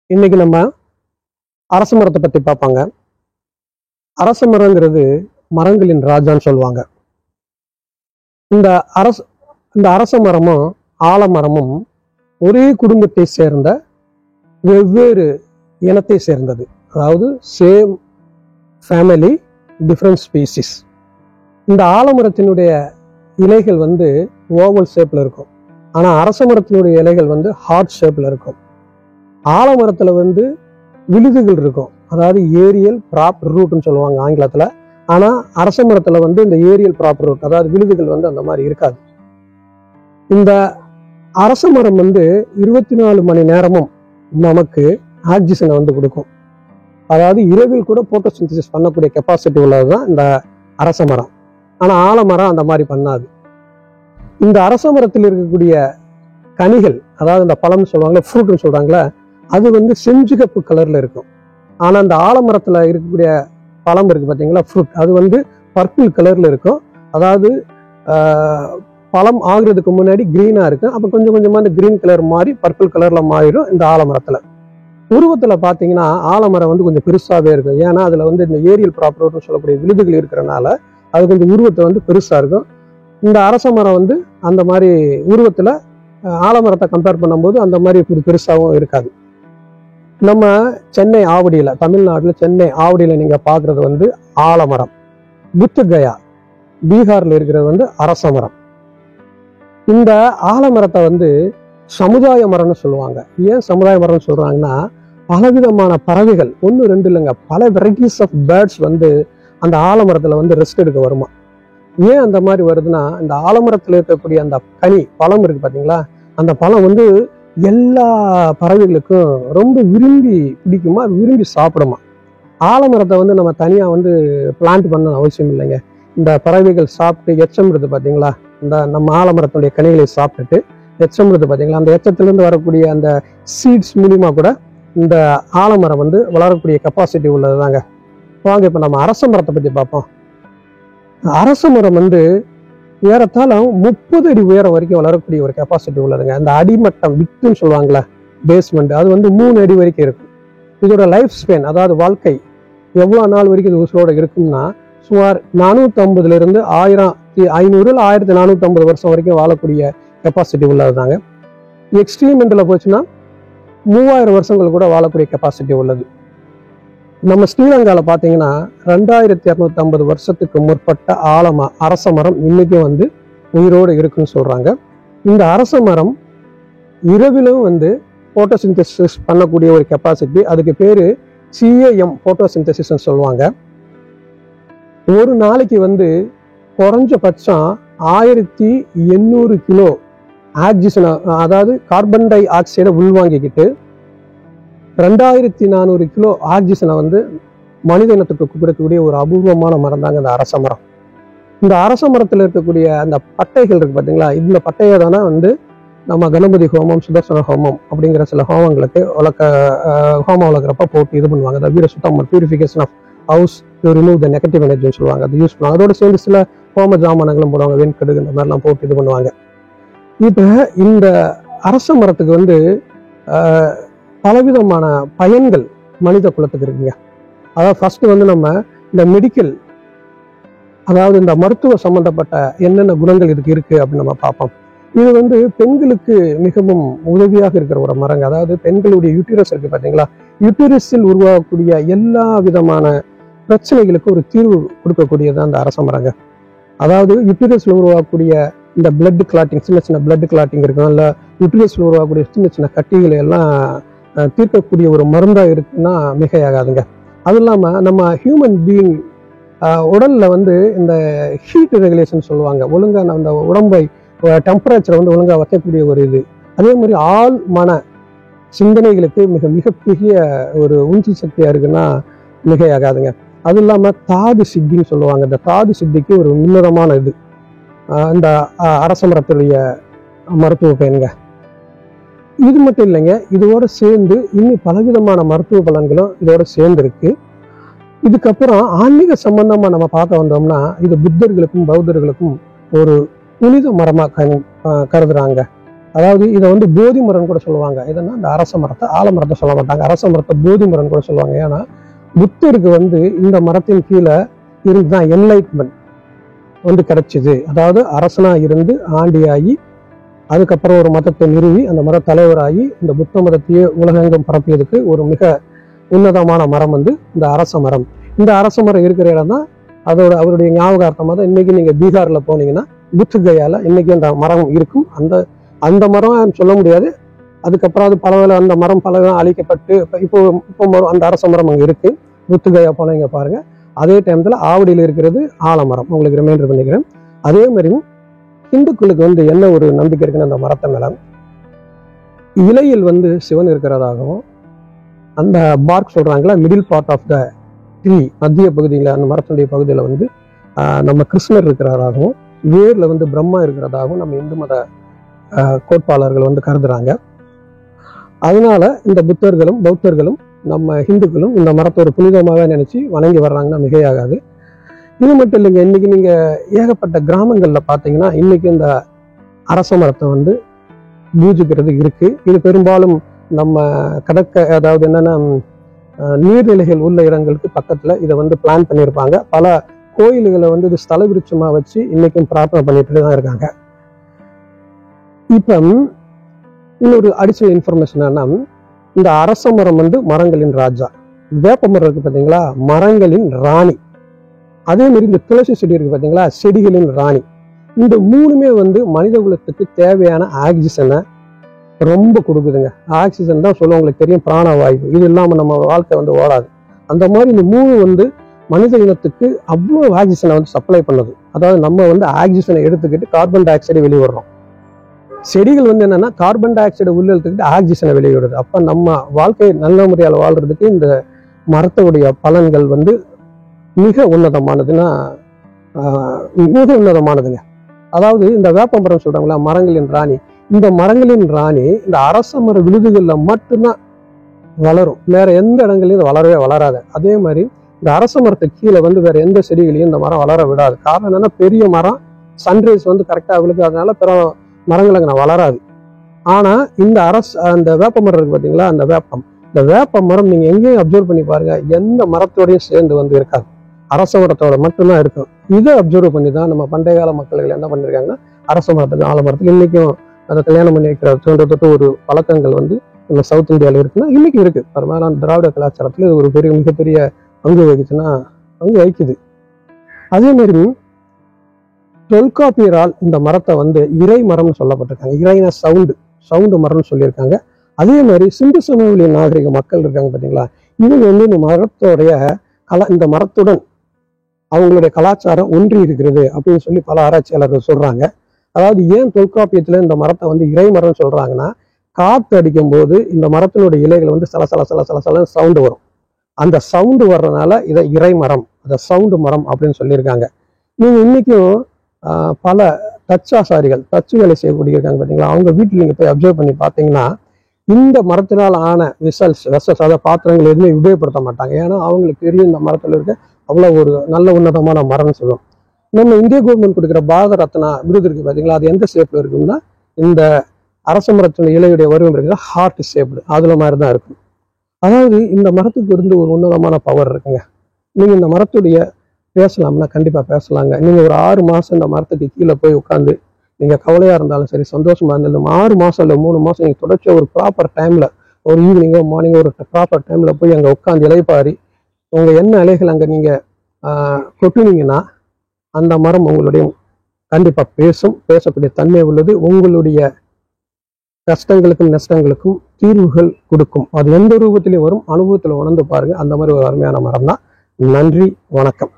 இன்னைக்கு நம்ம அரச மரத்தை பத்தி பார்ப்பாங்க. அரச மரங்கிறது மரங்களின் ராஜான்னு சொல்லுவாங்க. இந்த அரச மரமும் ஆலமரமும் ஒரே குடும்பத்தை சேர்ந்த வெவ்வேறு இனத்தை சேர்ந்தது. அதாவது சேம் ஃபேமிலி டிஃப்ரெண்ட் ஸ்பீசிஸ். இந்த ஆலமரத்தினுடைய இலைகள் ஓவல் ஷேப்ல இருக்கும். ஆனா அரச மரத்தினுடைய இலைகள் ஹார்ட் ஷேப்ல இருக்கும். ஆலமரத்துல விழுதுகள் இருக்கும். அதாவது ஏரியல் ப்ராப்பர் ரூட்னு சொல்லுவாங்க ஆங்கிலத்துல. ஆனா அரச மரத்துல இந்த ஏரியல் ப்ராப்பர் ரூட், அதாவது விழுதுகள் அந்த மாதிரி இருக்காது. இந்த அரச மரம் 24 மணி நேரமும் நமக்கு ஆக்சிஜனை கொடுக்கும். அதாவது இரவில் கூட போட்டோசிந்தசிஸ் பண்ணக்கூடிய கெப்பாசிட்டி உள்ளதுதான் இந்த அரச மரம். ஆனா ஆலமரம் அந்த மாதிரி பண்ணாது. இந்த அரச மரத்தில் இருக்கக்கூடிய கனிகள், அதாவது இந்த பழம்னு சொல்லுவாங்களே, ஃப்ரூட்னு சொல்றாங்களே, அது செஞ்சுகப்பு கலர்ல இருக்கும். ஆனா அந்த ஆலமரத்துல இருக்கக்கூடிய பழம் இருக்கு பாத்தீங்களா, ஃப்ரூட், அது பர்பிள் கலர்ல இருக்கும். அதாவது பழம் ஆகுறதுக்கு முன்னாடி கிரீனா இருக்கும். அப்ப கொஞ்சம் கொஞ்சமா இந்த கிரீன் கலர் மாறி பர்பிள் கலர்ல மாறிடும். இந்த ஆலமரத்துல உருவத்துல பாத்தீங்கன்னா ஆலமரம் கொஞ்சம் பெருசாவே இருக்கும். ஏன்னா அதுல இந்த ஏரியல் ப்ராப்பர்னு சொல்லக்கூடிய விழுதுகள் இருக்கிறனால அது கொஞ்சம் உருவத்தை பெருசா இருக்கும். இந்த அரச மரம் அந்த மாதிரி உருவத்துல ஆலமரத்தை கம்பேர் பண்ணும்போது அந்த மாதிரி பெருசாவும் இருக்காது. நம்ம சென்னை ஆவடியில, தமிழ்நாட்டுல சென்னை ஆவடியில நீங்க பாக்குறது ஆலமரம். புத்தகயா பீகார்ல இருக்கிறது அரச மரம். இந்த ஆலமரத்தை சமுதாய மரம்னு சொல்லுவாங்க. ஏன் சமுதாய மரம்னு சொல்றாங்கன்னா, பலவிதமான பறவைகள், 1 2 இல்லைங்க, பல வெரைட்டிஸ் ஆஃப் பேர்ட்ஸ் அந்த ஆலமரத்துல ரெஸ்ட் எடுக்க வருமா. ஏன் அந்த மாதிரி வருதுன்னா, இந்த ஆலமரத்துல இருக்கக்கூடிய அந்த கனி பழம் இருக்கு பாத்தீங்களா, அந்த பழம் எல்லா பறவைகளுக்கும் ரொம்ப விரும்பி பிடிக்குமா, விரும்பி சாப்பிடுமா. ஆலமரத்தை நம்ம தனியா பிளான்ட் பண்ண அவசியம் இல்லைங்க. இந்த பறவைகள் சாப்பிட்டு எச்சம் இருக்கு பாத்தீங்களா, இந்த நம்ம ஆலமரத்துடைய கனிகளை சாப்பிட்டுட்டு எச்சம் இருக்கு பாத்தீங்களா, அந்த எச்சத்திலிருந்து வரக்கூடிய அந்த சீட்ஸ் மூலியமா கூட இந்த ஆலமரம் வளரக்கூடிய கெப்பாசிட்டி உள்ளதுதாங்க. வாங்க இப்ப நம்ம அரச மரத்தை பத்தி பார்ப்போம். அரச மரம் ஏறத்தாழ 30 அடி உயரம் வரைக்கும் வளரக்கூடிய ஒரு கெப்பாசிட்டி உள்ளதுங்க. இந்த அடிமட்டம் வித்துன்னு சொல்லுவாங்களே, பேஸ்மெண்ட், அது 3 அடி வரைக்கும் இருக்கும். இதோட லைஃப் ஸ்பேன், அதாவது வாழ்க்கை எவ்வளவு நாள் வரைக்கும் இது உசுரோட இருக்கும்னா, சுமார் 450 இருந்து 1500 இல்ல 1450 வருஷம் வரைக்கும் வாழக்கூடிய கெப்பாசிட்டி உள்ளதுதாங்க. எக்ஸ்ட்ரீம் எண்ட்ல போச்சுன்னா 3000 வருஷங்கள் கூட வாழக்கூடிய கெப்பாசிட்டி உள்ளது. நம்ம ஸ்ரீலங்கால பாத்தீங்கன்னா 2250 வருஷத்துக்கு முற்பட்ட அரச மரம் இன்னைக்கும் உயிரோடு இருக்குன்னு சொல்றாங்க. இந்த அரச மரம் இரவிலும் போட்டோசிந்தசிஸ் பண்ணக்கூடிய ஒரு கெப்பாசிட்டி, அதுக்கு பேரு CAM போட்டோசிந்தசிஸ் சொல்லுவாங்க. ஒரு நாளைக்கு குறைஞ்சபட்சம் 1800 கிலோ ஆக்சிஜனை, அதாவது கார்பன் டை ஆக்சைடை உள்வாங்கிக்கிட்டு 2400 கிலோ ஆக்சிஜனை மனித இனத்துக்கு கொடுக்கக்கூடிய ஒரு அபூர்வமான மரம் தாங்க இந்த அரச மரம். இந்த அரச மரத்துல இருக்கக்கூடிய அந்த பட்டைகள் இருக்கு பாத்தீங்களா, இந்த பட்டையை தானே நம்ம கணபதி ஹோமம், சுதர்சன ஹோமம் அப்படிங்கிற சில ஹோமங்களுக்கு ஹோமம் வளர்க்குறப்ப போட்டு இது பண்ணுவாங்க. அந்த வீர சுத்தம், purification of house to remove the negative எனர்ஜின்னு சொல்லுவாங்க. அது யூஸ் பண்ணுவாங்க. அதோட சேர்ந்து சில ஹோம ஜாமானங்களும் போடுவாங்க, வெண்கடுகு இந்த மாதிரிலாம் போட்டு இது பண்ணுவாங்க. இப்ப இந்த அரச மரத்துக்கு பலவிதமான பயன்கள் மனித குலத்துக்கு இருக்குங்க. அதாவது ஃபர்ஸ்ட் நம்ம இந்த மெடிக்கல், அதாவது இந்த மருத்துவ சம்பந்தப்பட்ட என்னென்ன குணங்கள் இதுக்கு இருக்கு அப்படின்னு நம்ம பார்ப்போம். இது பெண்களுக்கு மிகவும் உதவியாக இருக்கிற ஒரு மரங்க. அதாவது பெண்களுடைய யூட்டிரஸ் இருக்கு பாத்தீங்களா, யூட்டிரஸில் உருவாகக்கூடிய எல்லா விதமான பிரச்சனைகளுக்கு ஒரு தீர்வு கொடுக்கக்கூடியது அந்த அரச மரங்க. அதாவது யூட்டிரஸ்ல உருவாகக்கூடிய இந்த பிளட் கிளாட்டிங், சின்ன சின்ன பிளட் கிளாட்டிங் இருக்கும், இல்ல யூட்டிரஸ்ல உருவாகக்கூடிய சின்ன சின்ன கட்டிகளை எல்லாம் தீர்க்கக்கூடிய ஒரு மருந்தா இருக்குன்னா மிகையாகாதுங்க. அது இல்லாம நம்ம ஹியூமன் பீயிங் உடல்ல இந்த ஹீட் ரெகுலேஷன் சொல்லுவாங்க, ஒழுங்கா அந்த உடம்பை டெம்பரேச்சரை ஒழுங்கா வைக்கக்கூடிய ஒரு இது. அதே மாதிரி ஆள் மன சிந்தனைகளுக்கு மிகப்பெரிய ஒரு உந்து சக்தியா இருக்குன்னா மிகையாகாதுங்க. அது இல்லாம தாது சித்தின்னு சொல்லுவாங்க. இந்த தாது சித்திக்கு ஒரு உன்னதமான இது இந்த அரச மரத்துடைய மருத்துவ பயன்க. இது மட்டும் இல்லைங்க, இதோட சேர்ந்து இன்னும் பலவிதமான மருத்துவ பலன்களும் இதோட சேர்ந்து இருக்கு. இதுக்கப்புறம் ஆன்மீக சம்பந்தமா நம்ம பார்க்க வந்தோம்னா, இது புத்தர்களுக்கும் பௌத்தர்களுக்கும் ஒரு புனித மரமா கருதுறாங்க. அதாவது இதை வந்து போதி மரம் கூட சொல்லுவாங்க. இதன்னா இந்த அரச மரத்தை, ஆலமரத்தை சொல்ல மாட்டாங்க, அரச மரத்தை போதி மரம் கூட சொல்லுவாங்க. ஏன்னா புத்தருக்கு வந்து இந்த மரத்தின் கீழே இருந்துதான் என்லைட்மெண்ட் வந்து கிடைச்சிது. அதாவது அரசனா இருந்து ஆண்டியாகி அதுக்கப்புறம் ஒரு மதத்தை நிறுவி அந்த மத தலைவராகி இந்த புத்த மதத்தையே உலகெங்கும் பரப்பியதுக்கு ஒரு மிக உன்னதமான மரம் வந்து இந்த அரச மரம். இந்த அரச மரம் இருக்கிற இடம் தான் அவருடைய ஞாபகார்த்தமாக தான் இன்னைக்கு நீங்க பீகார்ல போனீங்கன்னா புத்த கயால இன்னைக்கு அந்த மரம் இருக்கும். அந்த மரம் சொல்ல முடியாது, அதுக்கப்புறம் அது பல அந்த மரம் பல அழிக்கப்பட்டு இப்போ அந்த அரச மரம் அங்கே இருக்கு. புத்த கயா போனீங்க பாருங்க. அதே டைம்ல ஆவடியில் இருக்கிறது ஆலமரம். உங்களுக்கு ரிமைண்டர் பண்ணிக்கிறேன். அதே மாதிரி இந்துக்களுக்கு வந்து என்ன ஒரு நம்பிக்கை இருக்குன்னு அந்த மரத்தை மேல இலையில் வந்து சிவன் இருக்கிறதாகவும், அந்த பார்க் சொல்றாங்களா middle part of the tree, மத்திய பகுதியில் அந்த மரத்தினுடைய பகுதியில் வந்து நம்ம கிருஷ்ணர் இருக்கிறதாகவும், வேர்ல வந்து பிரம்மா இருக்கிறதாகவும் நம்ம இந்து மத கோட்பாளர்கள் வந்து கருதுறாங்க. அதனால இந்த புத்தர்களும் பௌத்தர்களும் நம்ம ஹிந்துக்களும் இந்த மரத்தை ஒரு புனிதமாக நினைச்சு வணங்கி வர்றாங்கன்னா மிகையாகாது. இது மட்டும் இல்லைங்க, இன்னைக்கு நீங்க ஏகப்பட்ட கிராமங்கள்ல பாத்தீங்கன்னா இன்னைக்கு இந்த அரச மரத்தை வந்து பூஜிக்கிறது இருக்கு. இது பெரும்பாலும் நம்ம அதாவது என்னன்னா நீர்நிலைகள் உள்ள இடங்களுக்கு பக்கத்துல இதை வந்து பிளான் பண்ணியிருப்பாங்க. பல கோயில்களை வந்து இது ஸ்தல விருட்சமா வச்சு இன்னைக்கும் பிரார்த்தனை பண்ணிட்டு தான் இருக்காங்க. இப்ப இன்னொரு அடிஷனல் இன்ஃபர்மேஷன் என்னன்னா, இந்த அரச மரம் வந்து மரங்களின் ராஜா, வேப்ப மரம் இருக்கு பாத்தீங்களா மரங்களின் ராணி, அதே மாதிரி இந்த துளசி செடி இருக்கு பாத்தீங்களா செடிகளின் ராணி. இந்த மூணுமே வந்து மனித குலத்துக்கு தேவையான ஆக்சிஜனை ரொம்ப கொடுக்குதுங்க. ஆக்சிஜன் தான் சொல்ல உங்களுக்கு தெரியும், பிராணவாயு. இது இல்லாம நம்ம வாழ்க்கை வந்து ஓடாது. அந்த மாதிரி இந்த மூணு வந்து மனித இனத்துக்கு அவ்வளோ ஆக்சிஜனை வந்து சப்ளை பண்ணுது. அதாவது நம்ம வந்து ஆக்சிஜனை எடுத்துக்கிட்டு கார்பன் டை ஆக்சைடை வெளியிடுறோம். செடிகள் வந்து என்னன்னா கார்பன் டை ஆக்சைடை உள்ள எடுத்துக்கிட்டு ஆக்சிஜனை வெளியிடுது. அப்ப நம்ம வாழ்க்கை நல்ல முறையால் வாழ்றதுக்கு இந்த மரத்துடைய பலன்கள் வந்து மிக உன்னதமானதுன்னா மிக உன்னதமானதுங்க. அதாவது இந்த வேப்ப மரம் சொல்றாங்களா மரங்களின் ராணி, இந்த மரங்களின் ராணி இந்த அரச மர விழுதுகள்ல மட்டும்தான் வளரும், வேற எந்த இடங்களையும் இது வளரவே வளராது. அதே மாதிரி இந்த அரச மரத்துக்கு கீழே வந்து வேற எந்த செடிகளையும் இந்த மரம் வளர விடாது. காரணம் என்னன்னா பெரிய மரம், சன்ரைஸ் வந்து கரெக்டா அவளுக்கு, அதனால பிற மரங்கள் அங்கே வளராது. ஆனா இந்த அந்த வேப்ப மரம் இருக்கு பாத்தீங்களா, இந்த வேப்ப மரம் நீங்க எங்கேயும் அப்சர்வ் பண்ணி பாருங்க, எந்த மரத்தோடையும் சேர்ந்து வந்து இருக்காது, அரச மரத்தோட மட்டும்தான் இருக்கும். இதை அப்சர்வ் பண்ணி தான் நம்ம பண்டைய கால மக்கள்கள் என்ன பண்ணிருக்காங்கன்னா அரச மரத்துக்கு ஆலமரத்துக்கு இன்னைக்கும் அதை கல்யாணம் பண்ணி வைக்கிற தொட்டு ஒரு பழக்கங்கள் வந்து நம்ம சவுத் இந்தியாவில் இருக்குன்னா இன்னைக்கு இருக்கு. பரவாயில்ல, திராவிட கலாச்சாரத்துல இது ஒரு மிகப்பெரிய பங்கு வகிச்சுன்னா பங்கு வகிக்குது. அதே மாதிரி தொல்காப்பியரால் இந்த மரத்தை வந்து இறை மரம்னு சொல்லப்பட்டிருக்காங்க. இறைனா சவுண்டு மரம்னு சொல்லியிருக்காங்க. அதே மாதிரி சிந்து சமவெளி நாகரிக மக்கள் இருக்காங்க பார்த்தீங்களா, இவங்க வந்து இந்த மரத்தோடைய இந்த மரத்துடன் அவங்களுடைய கலாச்சாரம் ஒன்றி இருக்கிறது அப்படின்னு சொல்லி பல ஆராய்ச்சியாளர்கள் சொல்றாங்க. அதாவது ஏன் தொல்காப்பியத்துல இந்த மரத்தை வந்து இறை மரம் சொல்றாங்கன்னா, காத்து அடிக்கும் போது இந்த மரத்தினுடைய இலைகள் வந்து சல சவுண்டு வரும். அந்த சவுண்டு வர்றதுனால இதை இறை மரம், அதை சவுண்டு மரம் அப்படின்னு சொல்லியிருக்காங்க. நீங்க இன்னைக்கும் பல தச்சாசாரிகள் தச்சு வேலை செய்யக்கூடிய இருக்காங்க பார்த்தீங்களா, அவங்க வீட்டில் நீங்க போய் அப்சர்வ் பண்ணி பார்த்தீங்கன்னா இந்த மரத்தினால் ஆன வெசல்ஸ் அதாவது பாத்திரங்கள் எதுவுமே உபயோகப்படுத்த மாட்டாங்க. ஏன்னா அவங்களுக்கு தெரியும் இந்த மரத்தில் இருக்க அவ்வளோ ஒரு நல்ல உன்னதமான மரம்னு சொல்லுவோம். நம்ம இந்திய கவர்மெண்ட் கொடுக்குற பாரத ரத்னா விருது இருக்கு பார்த்தீங்களா, அது எந்த ஷேப்ல இருக்குன்னா இந்த அரச மரத்தின் இலையுடைய வடிவம் இருக்குங்க, ஹார்ட் ஷேப்டு, அதுல மாதிரி தான் இருக்கும். அதாவது இந்த மரத்துக்கு இருந்து ஒரு உன்னதமான பவர் இருக்குங்க. நீங்க இந்த மரத்துடைய பேசலாம்னா கண்டிப்பா பேசலாங்க. நீங்க ஒரு 6 மாசம் இந்த மரத்துக்கு கீழே போய் உட்காந்து நீங்க கவலையா இருந்தாலும் சரி, சந்தோஷமா இருந்தாலும் 6 மாசம் இல்லை 3 மாசம் நீங்க தொடர்ச்சியா ஒரு ப்ராப்பர் டைம்ல, ஒரு ஈவினிங்கோ மார்னிங்கோ ஒரு ப்ராப்பர் டைம்ல போய் அங்க உட்காந்து இலைப்பாரி உங்க என்ன இலைகள் அங்க நீங்க கொட்டினீங்கன்னா அந்த மரம் உங்களுடைய கண்டிப்பா பேசக்கூடிய தன்மை உள்ளது. உங்களுடைய கஷ்டங்களுக்கும் நஷ்டங்களுக்கும் தீர்வுகள் கொடுக்கும். அது எந்த ரூபத்திலையும் வரும், அனுபவத்தில் உணர்ந்து பாருங்க. அந்த மாதிரி ஒரு அருமையான மரம் தான். நன்றி, வணக்கம்.